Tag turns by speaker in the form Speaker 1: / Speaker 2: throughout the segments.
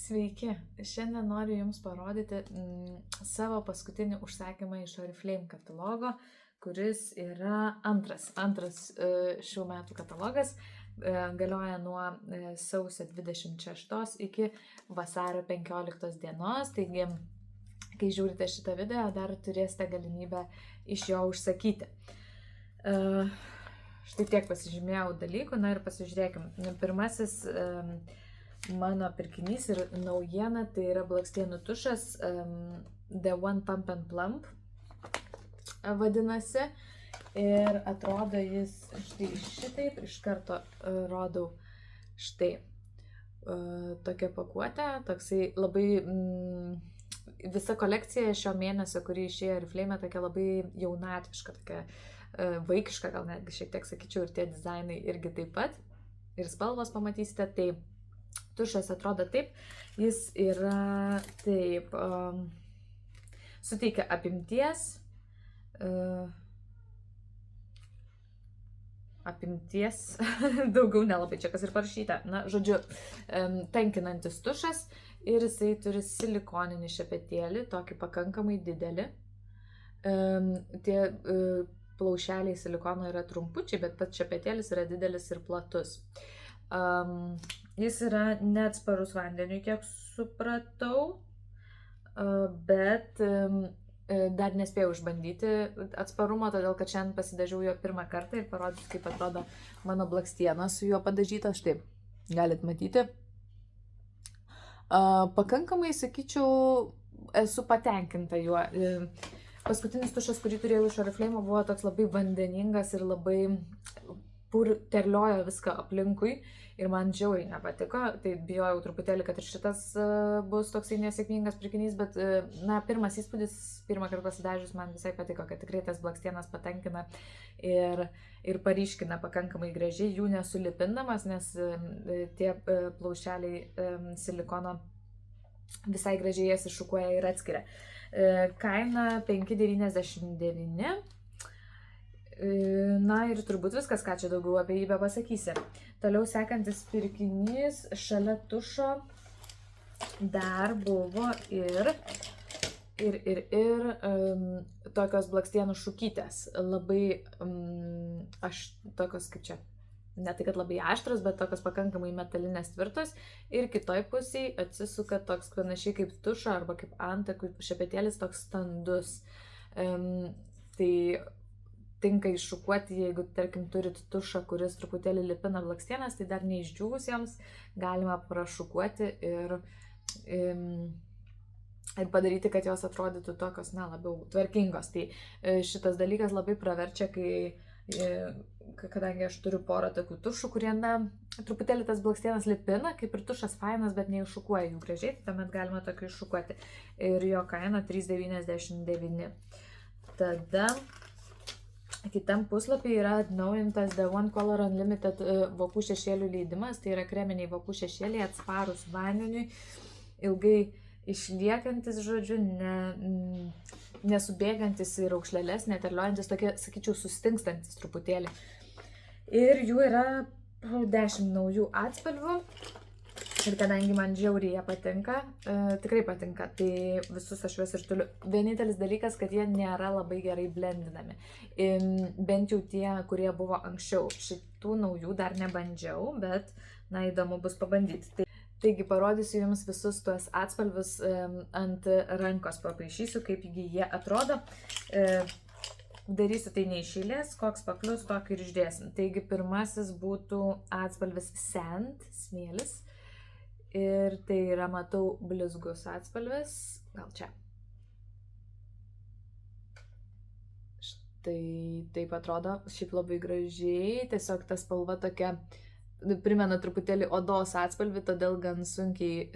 Speaker 1: Sveiki, šiandien noriu Jums parodyti savo paskutinį užsakymą iš Oriflame katalogo, kuris yra antras šių metų katalogas, galioja nuo sausio 26 iki vasario 15 dienos, taigi kai žiūrite šitą video, dar turėsite galimybę iš jo užsakyti. Štai tiek pasižymėjau dalykų, na ir pasižiūrėkim. Pirmasis mano pirkinys ir naujiena, tai yra blakstienų tušas The One Pump and Plump vadinasi. Ir atrodo jis štai šitaip, iš karto rodau štai tokia pakuotė, toksai labai visa kolekcija šio mėnesio, kuri išėjo Oriflame, tokia labai jaunatviška, tokia vaikiška, gal netgi šiek tiek sakyčiau, ir tie dizainai irgi taip pat. Ir spalvos pamatysite, tai tušas atrodo taip, jis yra taip, suteikia apimties, daugiau nelabai čia kas ir parašyta, na, žodžiu, tankinantis tušas ir jisai turi silikoninį šepetėlį, tokį pakankamai didelį. Tie plaušeliai silikono yra trumpučiai, bet pats šepetėlis yra didelis ir platus. Jis yra neatsparus vandeniui, kiek supratau, bet dar nespėjau išbandyti atsparumo, todėl kad šiandien pasidažiau jo pirmą kartą ir parodysiu, kaip atrodo mano blakstienos su juo padažyta. Štai, galit matyti. Pakankamai, sakyčiau, esu patenkinta juo. Paskutinis tušas, kurį turėjau iš Oriflame, buvo toks labai vandeningas ir labai terliojo viską aplinkui ir man žiauriai nepatiko, tai bijojau truputėlį, kad ir šitas bus toksai nesėkmingas pirkinys, bet, na, pirmas įspūdis, pirmą kartą pasidažius, man visai patiko, kad tikrai tas blakstienas patankina ir paryškina pakankamai gražiai, jų nesulipindamas, nes tie plaušeliai silikono visai gražiai jas iššukuoja ir atskiria. Kaina 5,99. Na ir turbūt viskas, ką čia daugiau apie jį bepasakysi. Toliau sekantis pirkinys šalia tušo dar buvo ir tokios blakstienų šukytės. Labai tokios kaip čia, ne tai kad labai aštros, bet tokios pakankamai metalinės tvirtos. Ir kitoj pusėje atsisuka toks panašiai kaip tušo arba kaip antakų šepetėlis, toks standus. Tai tinka iššukuoti, jeigu, tarkim, turit tušą, kuris truputėlį lipina blakstienas, tai dar neišdžiūvusiems galima prašukuoti ir padaryti, kad jos atrodytų tokios, na, labiau tvarkingos. Tai šitas dalykas labai praverčia, kadangi aš turiu porą tokių tušų, kurie, na, truputėlį tas blakstienas lipina, kaip ir tušas fainas, bet neiššukuoja jų gražiai, tuomet galima tokį iššukuoti. Ir jo kaina 3,99. Tada kitam puslapyje yra atnaujintas The One Color Unlimited vokų šešėlių leidimas, tai yra kreminiai vokų šešėliai, atsparus vandeniui, ilgai išliekantis, žodžiu, nesubėgantis į raukšleles, neterliojantis, tokie, sakyčiau, sustingstantis truputėlį. Ir jų yra 10 naujų atspalvių. Ir kadangi man žiauriai jie patinka, tikrai patinka, tai visus aš juos ir toliu. Vienintelis dalykas, kad jie nėra labai gerai blendinami. Bent jau tie, kurie buvo anksčiau. Šitų naujų dar nebandžiau, bet, na, įdomu bus pabandyti. Taigi parodysiu Jums visus tuos atspalvius ant rankos, papaišysiu, kaip jie atrodo. Darysiu tai ne iš eilės, koks paklius, tokį ir išdėsim. Taigi pirmasis būtų atspalvis Sand, smėlis. Ir tai yra, matau, blizgus atspalvis, gal čia. Štai taip atrodo, šiaip labai gražiai, tiesiog ta spalva tokia, primena truputėlį odos atspalvį, todėl gan sunkiai,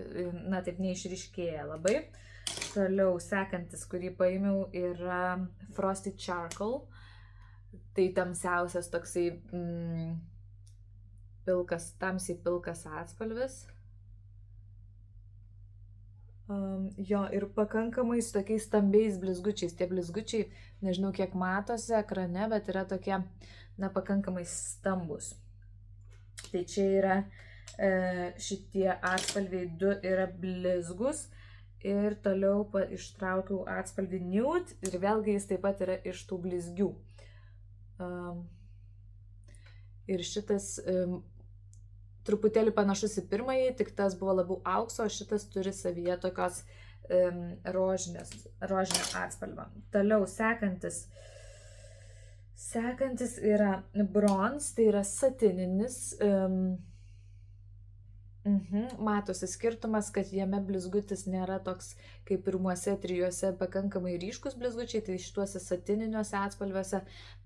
Speaker 1: na taip, neišryškėja labai. Toliau sekantis, kurį paėmiau, yra Frosty Charcoal, tai tamsiausias toksai tamsiai pilkas atspalvis. Jo, ir pakankamai su tokiais stambiais blizgučiais. Tie blizgučiai, nežinau kiek matosi ekrane, bet yra tokie, na, pakankamai stambus. Tai čia yra Šitie atspalviai 2 yra blizgus. Ir toliau ištraukiau atspalvį Nude ir vėlgi jis taip pat yra iš tų blizgių. Ir šitas truputėlį panašus į pirmąjį, tik tas buvo labiau aukso, o šitas turi savyje tokios rožinio atspalvio. Toliau sekantis yra Bronze, tai yra satininis. Matosi skirtumas, kad jame blizgutis nėra toks kaip pirmuose 3 pakankamai ryškus blizgučiai, tai šituose satininiuose atspalviuose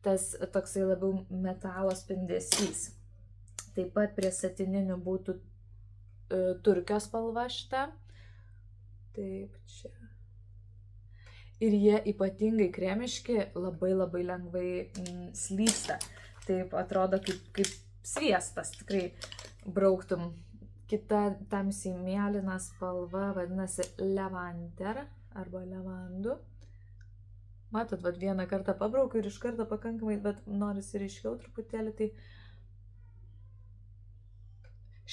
Speaker 1: tas toksai labiau metalo spindesys. Taip pat prie satininių būtų turkio spalva šita. Taip, čia. Ir jie ypatingai kremiški, labai lengvai slysta. Taip atrodo kaip sviestas, tikrai brauktum. Kita tamsiai mėlyna spalva vadinasi Levander arba Levandų. Matot, vieną kartą pabraukiu ir iš karto pakankamai, bet norisi ryškiau truputėlį. Tai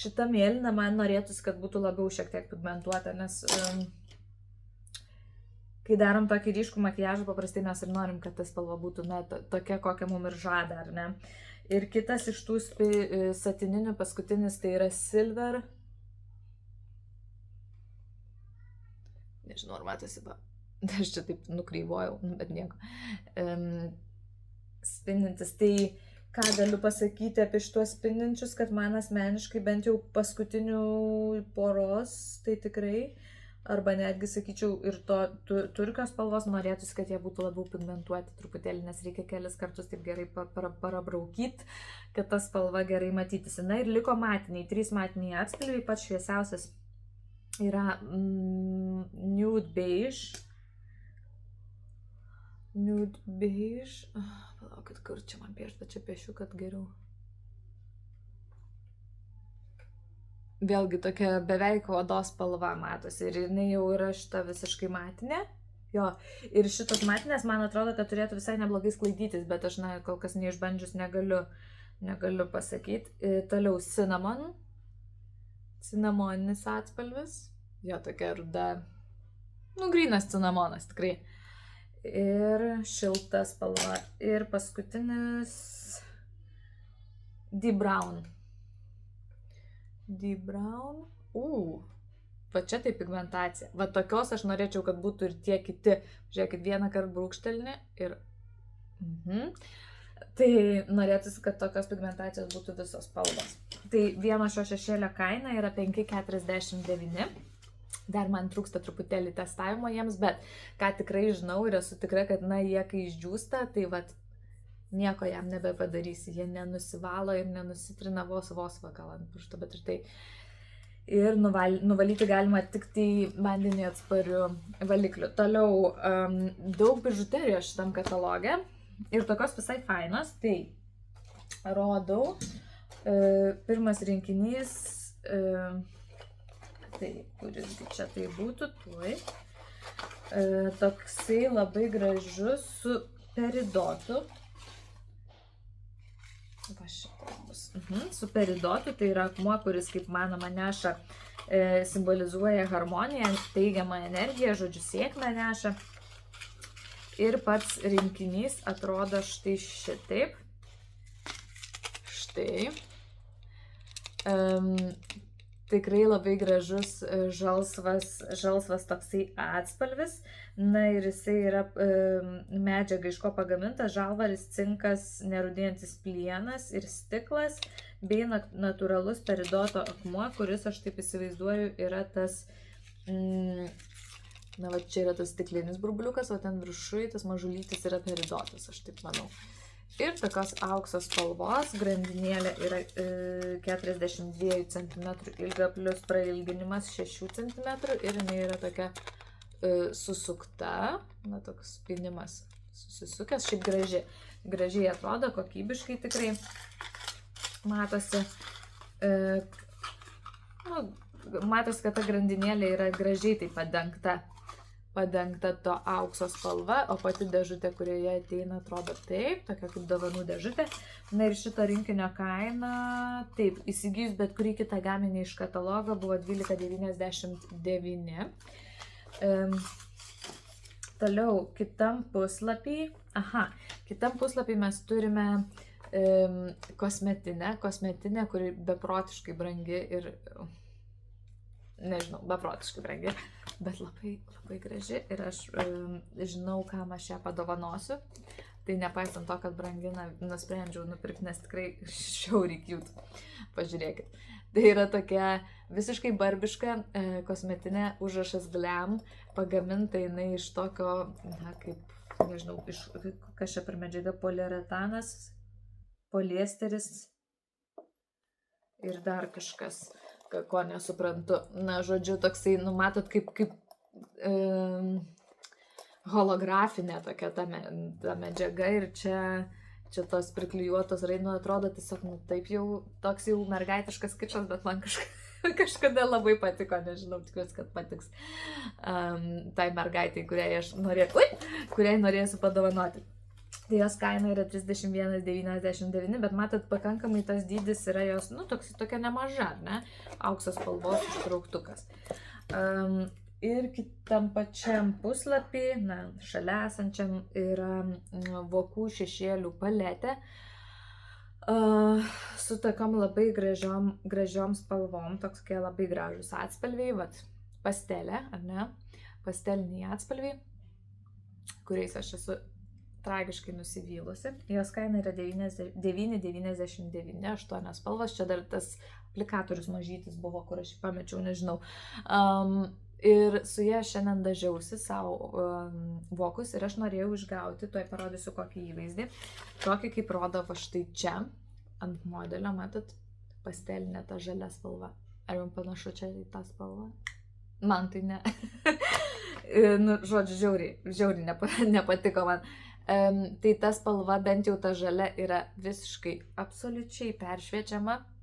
Speaker 1: šita mėlyna man norėtųsi, kad būtų labiau šiek tiek pigmentuota, nes kai darom tokį ryškų makiažą, paprastai mes ir norim, kad ta spalva būtų tokia, kokią mum ir žada, ar ne? Ir kitas iš tų satininių paskutinis tai yra Silver. Nežinau, ar matosi, aš čia taip nukreivojau, bet nieko. Spindintis. Tai ką galiu pasakyti apie šituos spindinčius, kad man asmeniškai bent jau paskutinių poros, tai tikrai, arba netgi, sakyčiau, ir to turkio spalvos norėtųsi, kad jie būtų labiau pigmentuoti truputėlį, nes reikia kelis kartus taip gerai parabraukyti, kad ta spalva gerai matytųsi. Na ir liko matiniai, 3 matiniai atspalviai, pats šviesiausias yra Nude Beige. Nude Beige. Palaukit, kur čia man piešti, bet čia piešiu, kad geriau. Vėlgi tokia beveik odos spalva matosi ir jinai jau yra šita visiškai matinė. Jo, ir šitos matinės man atrodo, kad turėtų visai neblogai sklaidytis, bet aš kol kas neišbandžius negaliu pasakyti. Toliau Cinnamon. Cinnamoninis atspalvis. Jo, tokia ruda. Grynas cinnamonas tikrai. Ir šilta spalva. Ir paskutinis Deep Brown. Deep Brown. Va čia tai pigmentacija. Va tokios aš norėčiau, kad būtų ir tie kiti. Žiūrėkit, vieną kartą brūkštelni ir... Tai norėtųsi, kad tokios pigmentacijos būtų visos spalvos. Tai vieno šio šešėlio kaina yra 5,49. Dar man trūksta truputėlį testavimo jiems, bet ką tikrai žinau ir esu tikra, kad jie kai išdžiūsta, tai nieko jam nebepadarysi. Jie nenusivalo ir nenusitrina vos gal ant piršto, bet ir tai. Ir nuvalyti galima tik tai vandenį atspariu valikliu. Toliau daug bižuterijos šitam kataloge ir tokios visai fainos. Tai rodau. Pirmas rinkinys, tai kuris čia tai būtų, tuoj. Toksai labai gražus su peridotu. Va šitas bus. Su peridotu, tai yra akmuo, kuris, kaip manoma, neša, simbolizuoja harmoniją, teigiamą energiją, žodžiu, sėkmę neša. Ir pats rinkinys atrodo štai šitaip. Štai. Tikrai labai gražus žalsvas toksai atspalvis. Na ir jisai yra medžiaga, iš ko pagamintas, žalvaris, cinkas, nerūdėjantis plienas ir stiklas, bei natūralus peridoto akmuo, kuris, aš taip įsivaizduoju, yra tas, čia yra tas stiklinis burbuliukas, o ten viršui tas mažulytis yra peridotas, aš taip manau. Ir tokios auksos spalvos grandinėlė yra 42 cm ilga plus prailginimas 6 cm ir jinai yra tokia susukta, toks spinimas susisukęs, šiaip gražiai atrodo, kokybiškai tikrai matosi. Matosi, kad ta grandinėlė yra gražiai taip padengta padengta to aukso spalva, o pati dėžutė, kurioje ateina, atrodo taip, tokia kaip dovanų dėžutė. Na ir šito rinkinio kaina, taip, įsigijus bet kurį kitą gaminį iš katalogo, buvo 12,99. Toliau, kitam puslapį mes turime kosmetinę, kuri beprotiškai brangi ir, nežinau, beprotiškai brangi, bet labai, labai graži ir aš žinau, kam aš ją padovanosiu. Tai nepaisant to, kad brangina, nusprendžiau nupirkti, nes tikrai žiauriai cute. Pažiūrėkit. Tai yra tokia visiškai barbiška kosmetinė, užrašas Glam, pagaminta jinai iš tokio, na, kaip, nežinau, iš, kas čia per medžiaga, poliuretanas, poliesteris ir dar kažkas, ko nesuprantu. Na, žodžiu, toksai, numatot, kaip holografinė tokia ta medžiaga ir čia tos priklijuotos raidų atrodo tiesiog, nu, taip jau, toks jau mergaitiškas kičas, bet man kažkada labai patiko, nežinau, tikiuosi, kad patiks tai mergaitai, kuriai norėsiu padovanoti. Tai jos kaina yra 31,99, bet matot, pakankamai tas dydis yra jos, nu, tokia nemaža, ne? Aukso spalvos užtrauktukas. Ir kitam pačiam puslapį, na, šalia esančiam yra vokų šešėlių paletė su tokiom labai gražiom spalvom, tokie labai gražus atspalviai, vat, pastelė, ar ne, pasteliniai atspalviai, kuriais aš esu tragiškai nusivylusi. Jos kaina yra 9,99, 8 spalvos, čia dar tas aplikatorius mažytis buvo, kur aš jį pamečiau, nežinau. Ir su jie šiandien dažiausi savo vokus ir aš norėjau išgauti, tuoj parodysiu kokį įvaizdį, tokį kaip rodo va štai čia, ant modelio, matot, pastelinė ta žalia spalva. Ar jums panašu čia į tą spalvą? Man tai ne. Nu, žodžiu, žiauriai nepatiko man. Tai ta spalva, bent jau ta žalia, yra visiškai absoliučiai peršviečiama.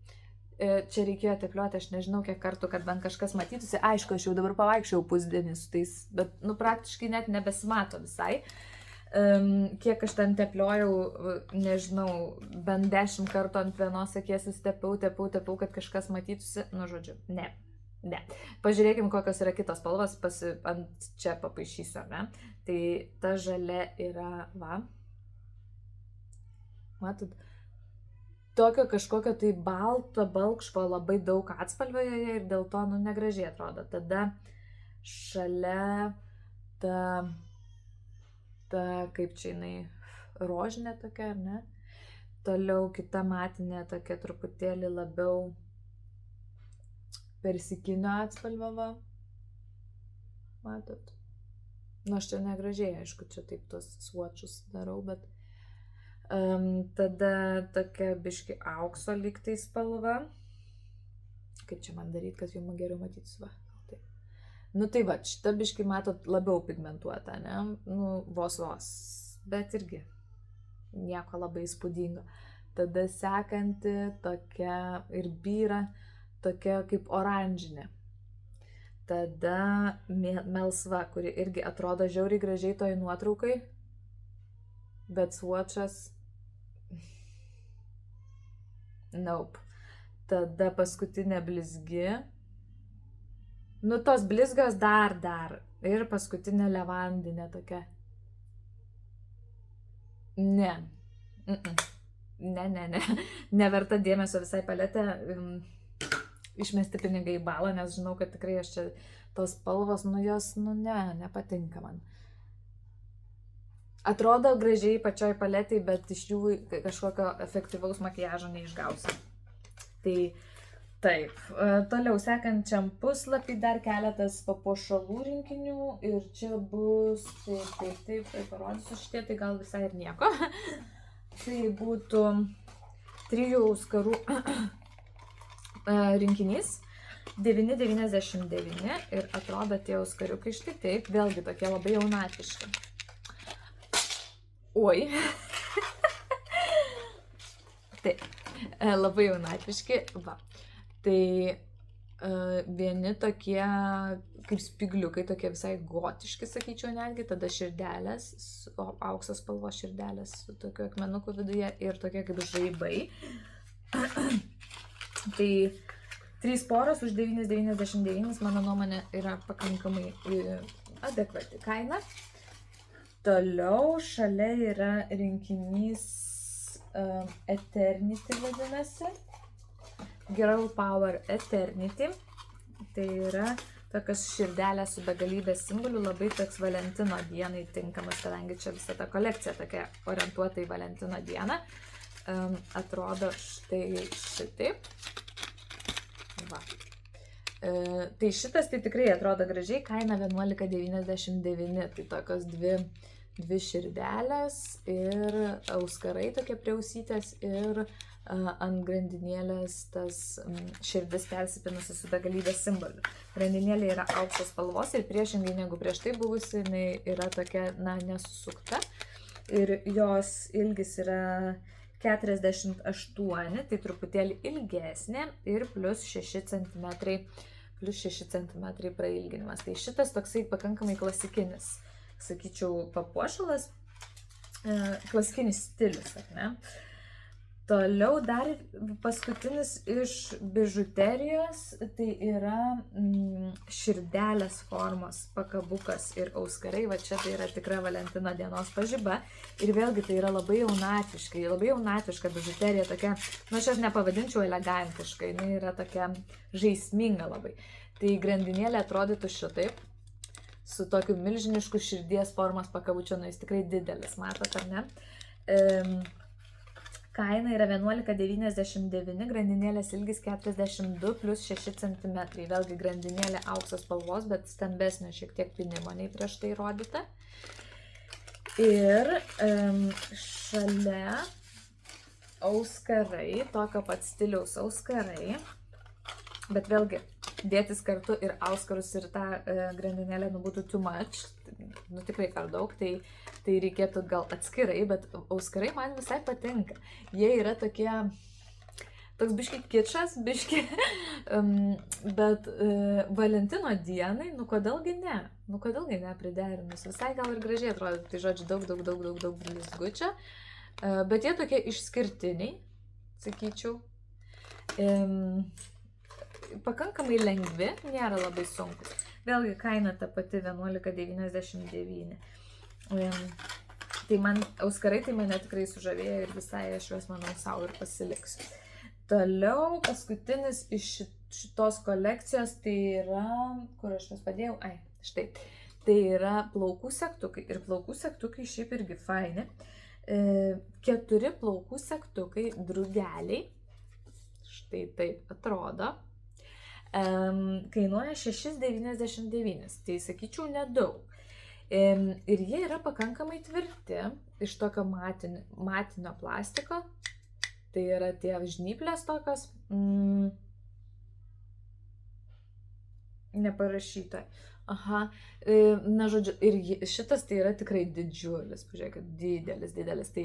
Speaker 1: Čia reikėjo tepliuoti, aš nežinau kiek kartų, kad bent kažkas matytųsi. Aišku, aš jau dabar pavaikščiau pusdienį su tais, bet, nu, praktiškai net nebesimato visai. Kiek aš ten tepliojau, nežinau, bent 10 kartų ant vienos akies tepiau, kad kažkas matytųsi. Nu, žodžiu, ne. Pažiūrėkime, kokios yra kitos spalvos, ant čia papaišysiu, ne? Tai ta žalia yra, va. Matot? Tokio kažkokio tai balto, balkšvo labai daug atspalvio joje ir dėl to, nu, negražiai atrodo. Tada šalia ta kaip čia jinai, rožinė tokia, ar ne? Toliau kita matinė tokia truputėlį labiau persikinio atspalvio, va. Matot? Nu, aš čia negražiai, aišku, čia taip tos swatchus darau, bet tada tokia biški aukso lygtai spalva. Kaip čia man daryti, kad jums geriau matytis, va. Taip. Nu tai va, šita biški matot labiau pigmentuota, ne? Nu, vos, bet irgi nieko labai įspūdingo. Tada sekanti tokia ir byra, tokia kaip oranžinė. Tada melsva, kuri irgi atrodo žiauriai gražiai toj nuotraukai, bet swatchas nope. Tada paskutinė blizgi. Nu, tos blizgios dar. Ir paskutinė levandinė tokia. Ne. Ne. Neverta dėmesio visai paletė. Išmesti pinigai į balą, nes žinau, kad tikrai aš čia tos spalvos, nu jos, nu ne, nepatinka man. Atrodo gražiai pačioj paletėj, bet iš jų kažkokio efektyvaus makiažo neišgausi. Tai taip. Toliau sekančiam puslapį dar keletas papuošalų rinkinių ir čia bus, taip, parodysiu šitie, tai gal visai ir nieko. Tai būtų 3 auskarų rinkinys, 9,99 ir atrodo tie auskariukai štai taip, vėlgi tokie labai jaunatviški. Oi. Taip, labai jaunatviški, va. Tai vieni tokie kaip spigliukai, tokie visai gotiški, sakyčiau netgi, tada širdelės, aukso spalvos širdelės su tokiu akmenuku viduje ir tokie kaip žaibai. Tai 3 poros už 9,99, mano nuomonė, yra pakankamai adekvati kaina. Toliau šalia yra rinkinys Eternity vadinasi. Girl Power Eternity. Tai yra tokios širdelės su begalybės simbolių, labai toks Valentino dienai tinkamas, kadangi čia visa ta kolekcija tokia orientuota į Valentino dieną. Atrodo štai šitaip. Va. Tai šitas tai tikrai atrodo gražiai, kaina 11,99, tai tokios dvi širdelės ir auskarai tokie prie ausytės ir ant grandinėlės tas širdis persipinusi su begalybės simboliu. Grandinėlė yra aukso spalvos ir priešingai negu prieš tai buvusi, jinai yra tokia, nesusukta. Ir jos ilgis yra 48, tai truputėlį ilgesnė ir plus 6 cm prailginimas. Tai šitas toksai pakankamai klasikinis, sakyčiau, papuošalas, klasikinis stilius, ar ne? Toliau dar paskutinis iš bižuterijos, tai yra širdelės formos pakabukas ir auskarai, va čia tai yra tikra Valentino dienos pažiba ir vėlgi tai yra labai jaunatviška bižuterija, tokia, aš jos nepavadinčiau elegantiškai, jinai yra tokia žaisminga labai. Tai grandinėlė atrodytų šitaip, su tokiu milžinišku širdies formos pakabučiu, jis tikrai didelis, matot ar ne? Kaina yra 11,99, grandinėlės ilgis 42 plus 6 cm. Vėlgi grandinėlė aukso spalvos, bet stambesnio šiek tiek pinimo nei prieš tai rodyta. Ir šalia auskarai, tokio pat stiliaus auskarai, bet vėlgi dėtis kartu ir auskarus ir tą grandinėlę būtų too much, tikrai per daug, tai reikėtų gal atskirai, bet auskarai man visai patinka. Jie yra tokie, toks biški kičas, bet Valentino dienai, kodėlgi ne priderinus, visai gal ir gražiai atrodo, tai žodžiu daug blizgučio, bet jie tokie išskirtiniai, sakyčiau. Pakankamai lengvi, nėra labai sunkus. Vėlgi kaina ta pati 11,99. Tai man auskarai tai mane tikrai sužavėjo ir visai aš juos manau savo ir pasiliksiu. Toliau paskutinis iš šitos kolekcijos tai yra, kur aš juos padėjau, štai, tai yra plaukų segtukai ir plaukų segtukai šiaip irgi faini. 4 plaukų segtukai drugeliai, štai taip atrodo. Kainuoja 6,99, tai sakyčiau nedaug. Ir jie yra pakankamai tvirti, iš tokio matinio plastiko, tai yra tie žnyplės tokios, neparašyta. Žodžiu, ir šitas tai yra tikrai didžiulis, pažiūrėkit, didelis, tai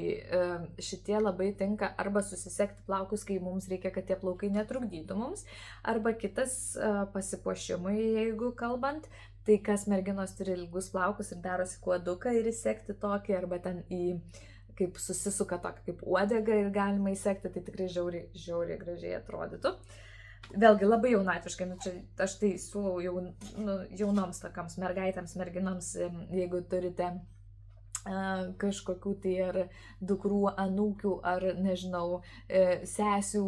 Speaker 1: šitie labai tinka arba susisekti plaukus, kai mums reikia, kad tie plaukai netrukdytų mums, arba kitas pasipuošimui, jeigu kalbant, tai kas merginos turi ilgus plaukus ir darosi kuoduką ir įsekti tokį, arba ten kaip susisuka tokį kaip uodegą ir galima įsekti, tai tikrai žiauriai gražiai atrodytų. Vėlgi labai jaunatviškai, aš tai siūlau jaunoms tokiams mergaitėms, merginoms, jeigu turite kažkokių tai ar dukrų, anūkių, ar nežinau, sesių,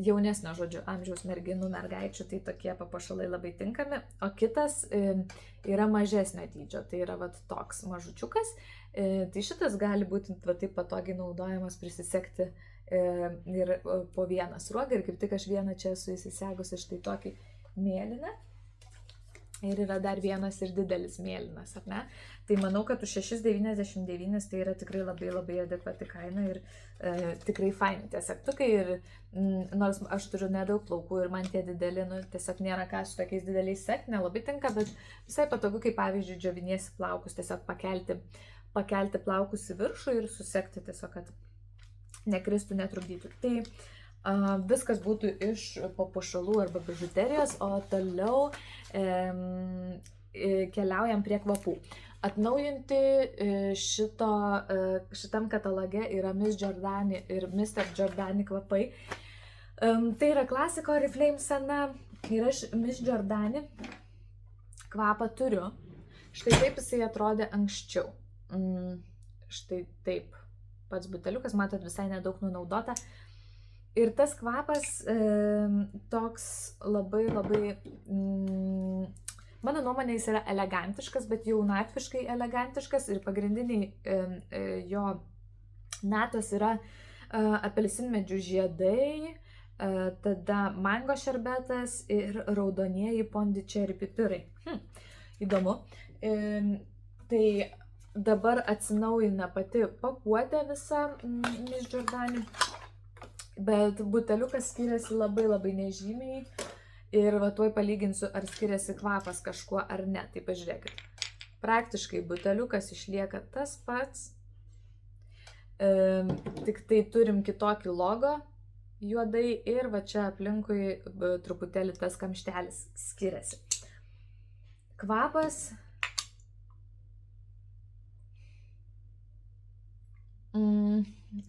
Speaker 1: jaunesnio žodžiu amžiaus merginų, mergaičių, tai tokie papuošalai labai tinkami. O kitas yra mažesnio dydžio, tai yra toks mažučiukas, tai šitas gali būti taip patogiai naudojamas prisisekti ir po vieną sruogą, ir kaip tik aš vieną čia esu įsisegusi štai tokį mėlyną ir yra dar vienas ir didelis mėlynas, ar ne? Tai manau, kad už 6,99 tai yra tikrai labai adekvati kaina ir tikrai faini tie segtukai ir nors aš turiu nedaug plaukų ir man tie dideli, tiesiog nėra ką su tokiais dideliais sekti, nelabai tinka, bet visai patogu, kaip pavyzdžiui džioviniesi plaukus, tiesiog pakelti plaukus į viršų ir susekti tiesiog, kad nekristų, netrukdytų. Tai Viskas būtų iš papuošalų arba bižuterijos, o toliau keliaujam prie kvapų. Atnaujinti šitam kataloge yra Miss Giordani ir Mr. Giordani kvapai. Tai yra klasika Oriflame sena ir aš Miss Giordani kvapą turiu. Štai taip jisai atrodė anksčiau. Štai taip. Pats buteliukas, matot, visai nedaug nunaudota. Ir tas kvapas toks labai, mano nuomonė, jis yra elegantiškas, bet jaunatviškai elegantiškas ir pagrindiniai jo natos yra apelsinmedžių žiedai, tada mango šerbetas ir raudonieji pondičeri pipirai. Įdomu. Tai dabar atsinaujina pati pakuotė visa Miss Giordani. Bet buteliukas skiriasi labai nežymiai ir va tuoj palyginsiu, ar skiriasi kvapas kažkuo ar ne. Tai pažiūrėkit. Praktiškai buteliukas išlieka tas pats, tik tai turim kitokį logo juodai ir va čia aplinkui truputėlį tas kamštelis skiriasi. Kvapas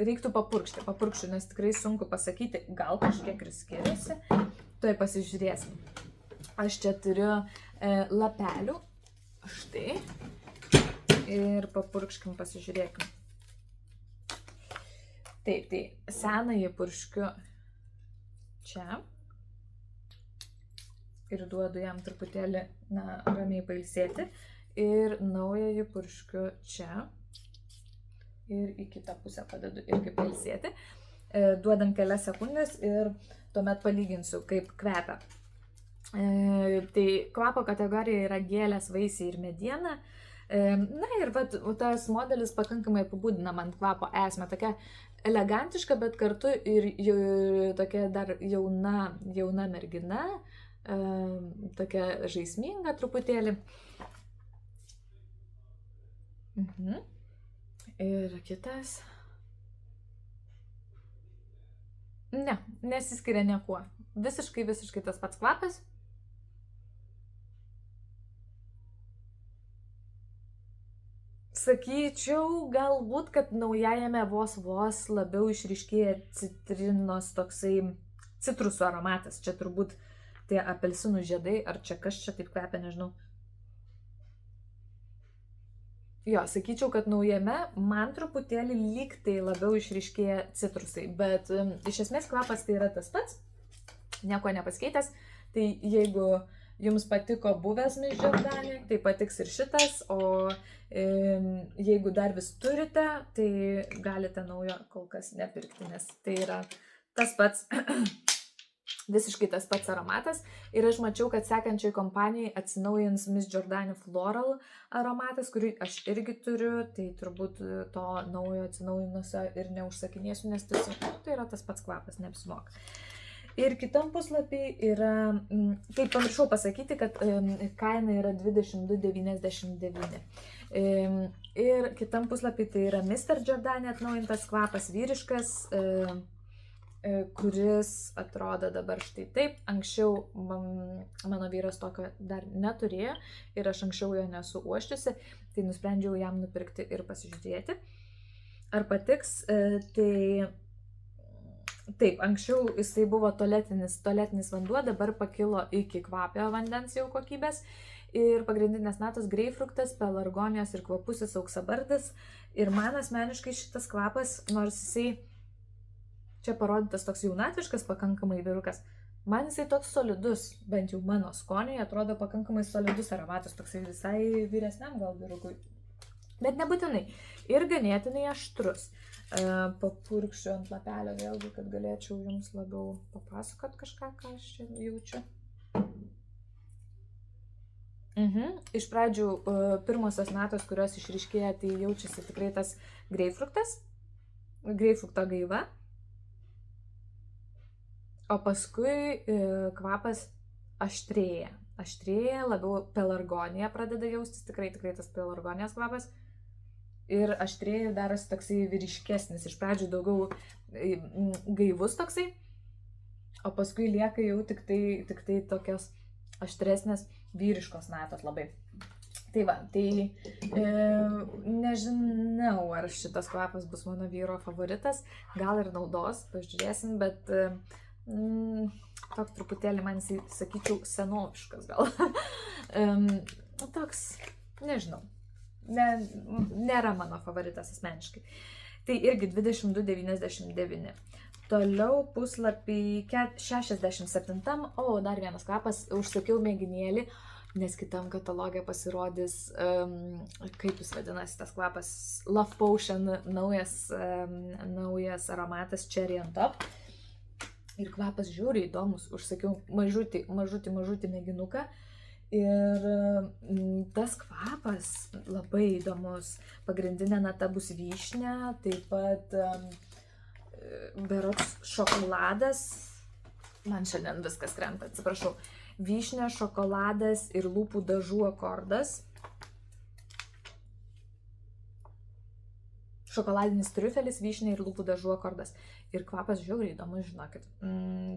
Speaker 1: reiktų papurkšti, nes tikrai sunku pasakyti, gal kažkiek ir skiriasi. Tuoj pasižiūrėsim. Aš čia turiu lapelių, štai, ir papurkškim, pasižiūrėkim. Taip, tai senąjį purškiu čia ir duodu jam truputėlį, ramiai pailsėti, ir naująjį purškiu čia. Ir į kitą pusę padedu irgi pailsėti. Duodam kelias sekundės ir tuomet palyginsiu, kaip kvepia. Tai kvapo kategorija yra gėlės, vaisiai ir mediena. Na ir tas modelis pakankamai apibūdina man kvapo esmę. Tokia elegantiška, bet kartu ir tokia dar jauna mergina. Tokia žaisminga truputėlį. Ir kitas. Ne, nesiskiria niekuo. Visiškai tas pats kvapas. Sakyčiau, galbūt, kad naujajame vos labiau išryškėja citrinos toksai citrusų aromatas. Čia turbūt tie apelsinų žiedai, ar čia kas čia taip kvepia, nežinau. Jo, sakyčiau, kad naujame man truputėlį lyg tai labiau išryškėja citrusai, bet iš esmės kvapas tai yra tas pats, nieko nepasikeitęs. Tai jeigu jums patiko buvęs Miss Giordani, tai patiks ir šitas, o jeigu dar vis turite, tai galite naujo kol kas nepirkti, nes tai yra tas pats. Visiškai tas pats aromatas. Ir aš mačiau, kad sekančiai kompanijai atsinaujins Miss Giordani Floral aromatas, kurį aš irgi turiu. Tai turbūt to naujo atsinaujinusio ir neužsakinėsiu, nes tai yra tas pats kvapas, neapsimoka. Ir kitam puslapį yra, kaip pamiršau pasakyti, kad kaina yra 22,99. Ir kitam puslapį tai yra Mr. Giordani atnaujintas kvapas, vyriškas, kuris atrodo dabar štai taip. Anksčiau mano vyras tokio dar neturėjo ir aš anksčiau jo nesu uoščiusi, tai nusprendžiau jam nupirkti ir pasižiūrėti, ar patiks. Tai taip, anksčiau jisai buvo tualetinis vanduo, dabar pakilo iki kvapio vandens jau kokybės. Ir pagrindinės natos greipfruktas, pelargonijos ir kvapusis auksabardis. Ir man asmeniškai šitas kvapas, nors jisai čia parodytas toks jaunatviškas pakankamai vyrukas, man jisai toks solidus, bent jau mano skoniai, atrodo pakankamai solidus aromatas, toksai visai vyresniam gal vyrukui. Bet nebūtinai. Ir ganėtinai aštrus. Papurkšiu ant lapelio vėlgi, kad galėčiau jums labiau papasakot kažką, ką aš čia jaučiu. Iš pradžių pirmosios natos, kurios išryškėja, tai jaučiasi tikrai tas greipfruktas, greipfrukto gaiva. O paskui kvapas aštrėja. Aštrėja, labiau pelargonija pradeda jaustis, tikrai tas pelargonijos kvapas. Ir aštrėja darosi toksai vyriškesnis. Iš pradžių daugiau gaivus toksai, o paskui lieka jau tik tai tokios aštresnės vyriškos natos labai. Tai va, tai nežinau, ar šitas kvapas bus mano vyro favoritas, gal ir naudos, pažiūrėsim, bet toks truputėlį man, sakyčiau, senoviškas gal. Toks, nežinau, nėra mano favoritas asmeniškai. Tai irgi 22,99. Toliau puslapį 67, dar vienas kvapas, užsakiau mėginėlį, nes kitam katalogė pasirodys, kaip jis vadinasi tas kvapas, Love Potion, naujas aromatas Cherry on Top. Ir kvapas žiūri įdomus, užsakiau mažutį mėginuką. Ir tas kvapas labai įdomus. Pagrindinė nata bus vyšnia, taip pat berods šokoladas. Man šiandien viskas krenta, atsiprašau. Vyšnia, šokoladas ir lūpų dažų akordas. Šokoladinis triufelis, vyšnia ir lūpų dažų akordas. Ir kvapas žiauriai įdomus, žinokit.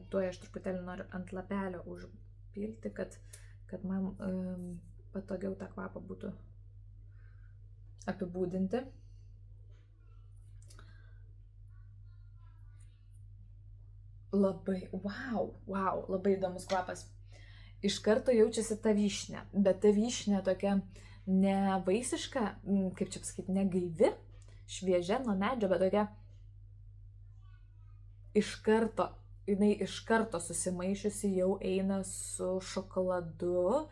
Speaker 1: Tuo aš truputėlį noriu ant lapelio užpilti, kad man patogiau tą kvapą būtų apibūdinti. Labai, wow, labai įdomus kvapas. Iš karto jaučiasi ta vyšnia, bet ta vyšnia tokia ne vaisiška, kaip čia pasakyti, ne gaivi, šviežia nuo medžio, bet tokia jinai iš karto susimaišiusi jau eina su šokoladu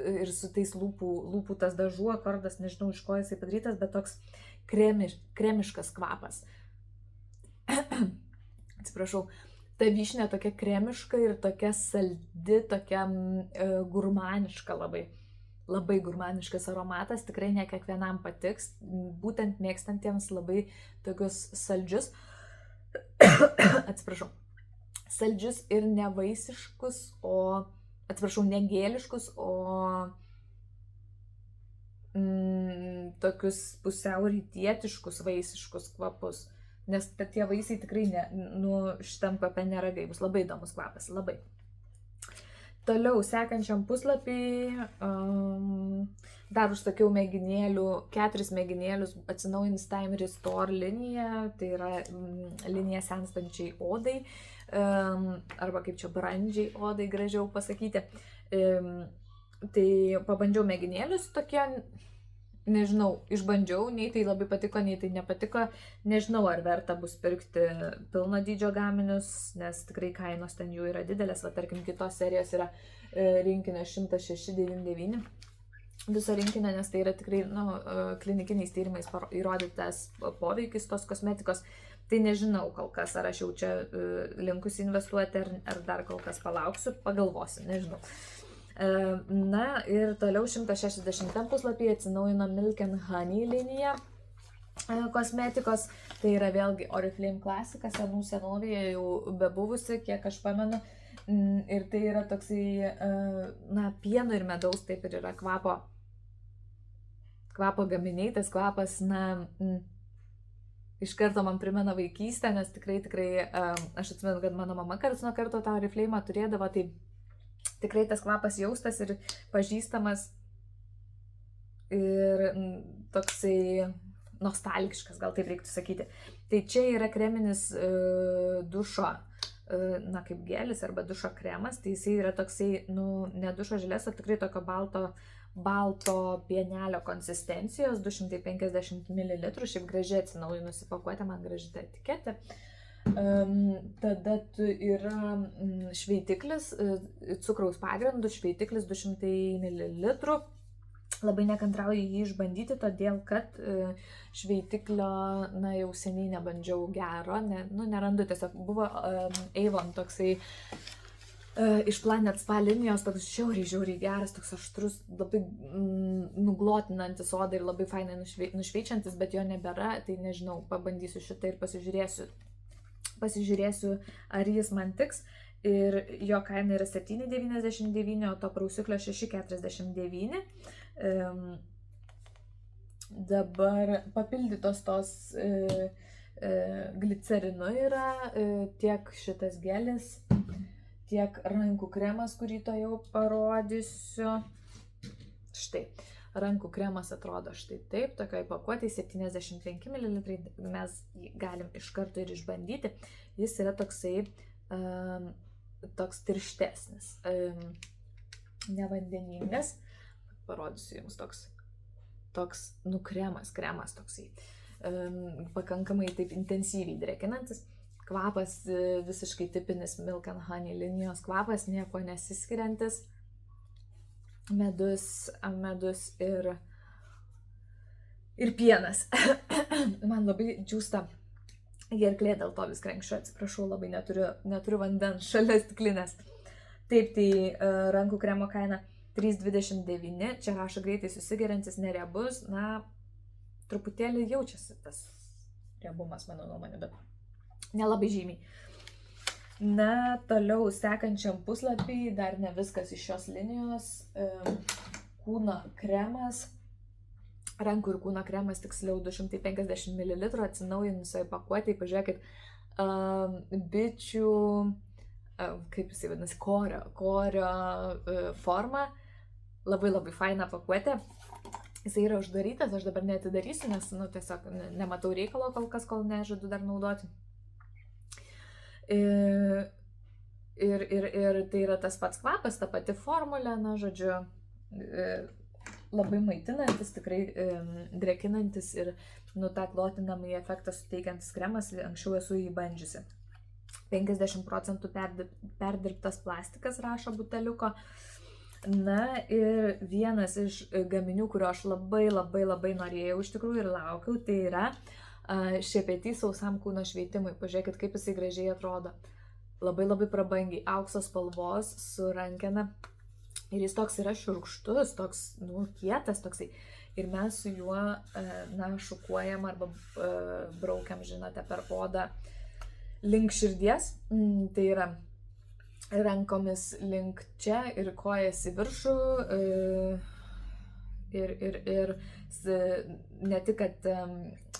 Speaker 1: ir su tais lūpų tas dažų akordas, nežinau iš ko jisai padarytas, bet toks kremiškas kvapas. Atsiprašau. Ta vyšnia tokia kremiška ir tokia saldi, tokia gurmaniška labai. Labai gurmaniškas aromatas, tikrai ne kiekvienam patiks, būtent mėgstantiems labai tokius saldžius, atsiprašau, saldžius ir nevaisiškus, negėliškus, o tokius pusiau rytietiškus vaisiškus kvapus. Nes tie vaisiai tikrai šitam kvape nėra gaivus. Labai įdomus kvapas, labai. Toliau, sekančiam puslapį, dar užsakiau mėginėlių, 4 mėginėlius Atsinaujins Time Restore linija, tai yra linija senstančiai odai, arba kaip čia brandžiai odai gražiau pasakyti. Tai pabandžiau mėginėlius tokie, nežinau, išbandžiau, nei tai labai patiko, nei tai nepatiko, nežinau, ar verta bus pirkti pilno dydžio gaminius, nes tikrai kainos ten jų yra didelės, va tarkim kitos serijos yra rinkinio 106,99 viso rinkinio, nes tai yra tikrai, klinikiniais tyrimais įrodytas poveikis tos kosmetikos, tai nežinau kol kas, ar aš jau čia linkusi investuoti, ar dar kol kas palauksiu, pagalvosiu, nežinau. Na ir toliau 160 puslapyje atsinaujino Milk & Honey linija kosmetikos. Tai yra vėlgi Oriflame klasika, senovėje jau bebuvusi, kiek aš pamenu. Ir tai yra toksai, pieno ir medaus, taip ir yra kvapo gaminiai. Tas kvapas, iš karto man primena vaikystę, nes tikrai, aš atsimenu, kad mano mama karts nuo karto tą Oriflame turėdavo, tai tikrai tas kvapas jaustas ir pažįstamas ir toksai nostalgiškas, gal taip reiktų sakyti. Tai čia yra kreminis dušo, kaip gelis arba dušo kremas, tai jisai yra toksai, ne dušo želės, o tikrai tokio balto pienelio konsistencijos, 250 ml, šiaip gražiai atsinaujinusi pakuotė, man graži ta etiketė. Tada yra šveitiklis, cukraus pagrindu, šveitiklis 200 ml. Labai nekantrauju jį išbandyti, todėl kad šveitiklio, jau seniai nebandžiau gero, nerandu, tiesiog buvo Avon toksai iš Planet Spa linijos, toks žiauriai geras, toks aštrus, labai nuglotinantis odą ir labai fainai nušveičiantis, bet jo nebėra, tai nežinau, pabandysiu šitą ir pasižiūrėsiu, ar jis man tiks. Ir jo kaina yra 7,99, o to prausiklio 6,49. Dabar papildytos tos glicerinu yra tiek šitas gelis, tiek rankų kremas, kurį to jau parodysiu. Štai, rankų kremas atrodo štai taip, tokioj pakuotėje 75 ml, mes jį galim iš karto ir išbandyti. Jis yra toksai, toks tirštesnis, nevandeningas. Parodysiu jums toks kremas toksai, pakankamai taip intensyviai drekinantis. Kvapas visiškai tipinis Milk and Honey linijos kvapas, nieko nesiskiriantis. Medus ir pienas. Man labai džiūsta gerklė, dėl to vis krenkščiu, atsiprašau, labai neturiu vandens šalia stiklinės. Taip, tai rankų kremo kaina 3,29, čia rašo greitai susigeriantis, neriebus, na, truputėlį jaučiasi tas riebumas, mano nuomonė, bet nelabai žymiai. Na, toliau sekančiam puslapį, dar ne viskas iš šios linijos, kūno kremas, rankų ir kūno kremas, tiksliau 250 ml, atsinaujinusioje pakuotėje, pažiūrėkit, bičių, kaip jisai vadinasi, korio forma, labai faina pakuotė. Jisai yra uždarytas, aš dabar neatidarysiu, nes, nu, tiesiog nematau reikalo kol kas, kol nežadu dar naudoti. Ir tai yra tas pats kvapas, ta pati formulė, na, žodžiu, labai maitinantis, tikrai drekinantis ir, nu, tą klotinamąjį efektą suteikiantis kremas, anksčiau esu jį bandžiusi. 50% perdirbtas plastikas, rašo buteliuko. Na, ir vienas iš gaminių, kurio aš labai norėjau iš tikrųjų ir laukiau, tai yra šepetys sausam kūno šveitimui. Pažiūrėkit, kaip jisai gražiai atrodo. Labai prabangiai, aukso spalvos su rankena. Ir jis toks yra šiurkštus, toks, nu, kietas toksai. Ir mes su juo, na, šukuojam arba braukiam, žinote, per odą link širdies. Tai yra rankomis link čia ir kojas į viršų. Ir ne tik, kad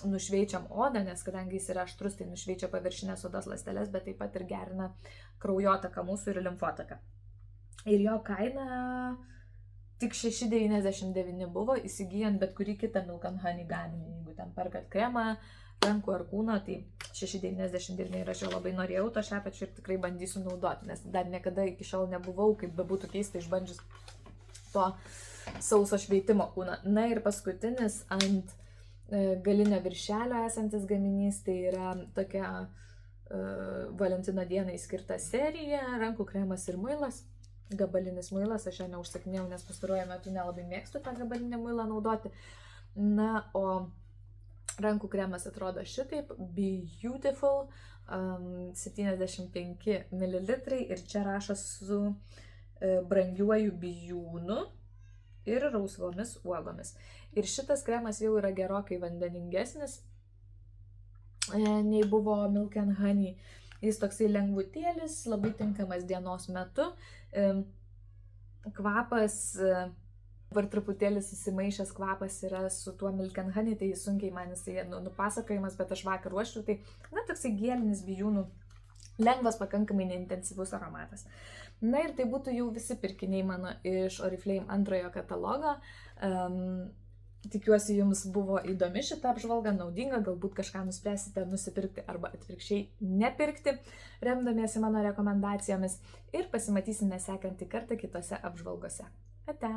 Speaker 1: nušveičiam odą, nes kadangi jis yra aštrus, tai nušveičia paviršinės odos ląsteles, bet taip pat ir gerina kraujotaką mūsų ir limfotaką. Ir jo kaina tik 6,99 buvo, įsigijant bet kurį kitą Milk and Honey gaminį. Jeigu ten perkat kremą, rankų ar kūno, tai 6,99 ir aš jo labai norėjau to šepečiu ir tikrai bandysiu naudoti, nes dar niekada iki šiol nebuvau, kaip bebūtų keista, išbandžius to sauso šveitimo kūną. Na ir paskutinis ant galinio viršelio esantis gaminys, tai yra tokia Valentino dienai skirta serija, rankų kremas ir muilas, gabalinis muilas, aš jo neužsakinėjau, nes pastaruoju metu nelabai mėgstu tą gabalinį muilą naudoti. Na, o rankų kremas atrodo šitaip, Beautiful, 75 ml ir čia rašo su brangiuoju bijūnu ir rausvomis uogomis. Ir šitas kremas jau yra gerokai vandeningesnis nei buvo Milk and Honey. Jis toksai lengvutėlis, labai tinkamas dienos metu. Kvapas, dabar truputėlį susimaišęs kvapas yra su tuo Milk and Honey, tai sunkiai man jisai nupasakojimas, bet aš vakar ruošiu, tai, na, toksai gėlinis bijūnų, lengvas, pakankamai neintensyvus aromatas. Na ir tai būtų jau visi pirkiniai mano iš Oriflame antrojo katalogo. Tikiuosi, jums buvo įdomi šita apžvalga, naudinga, galbūt kažką nuspręsite nusipirkti arba atvirkščiai nepirkti, remdamiesi mano rekomendacijomis ir pasimatysime sekantį kartą kitose apžvalgose. Ate!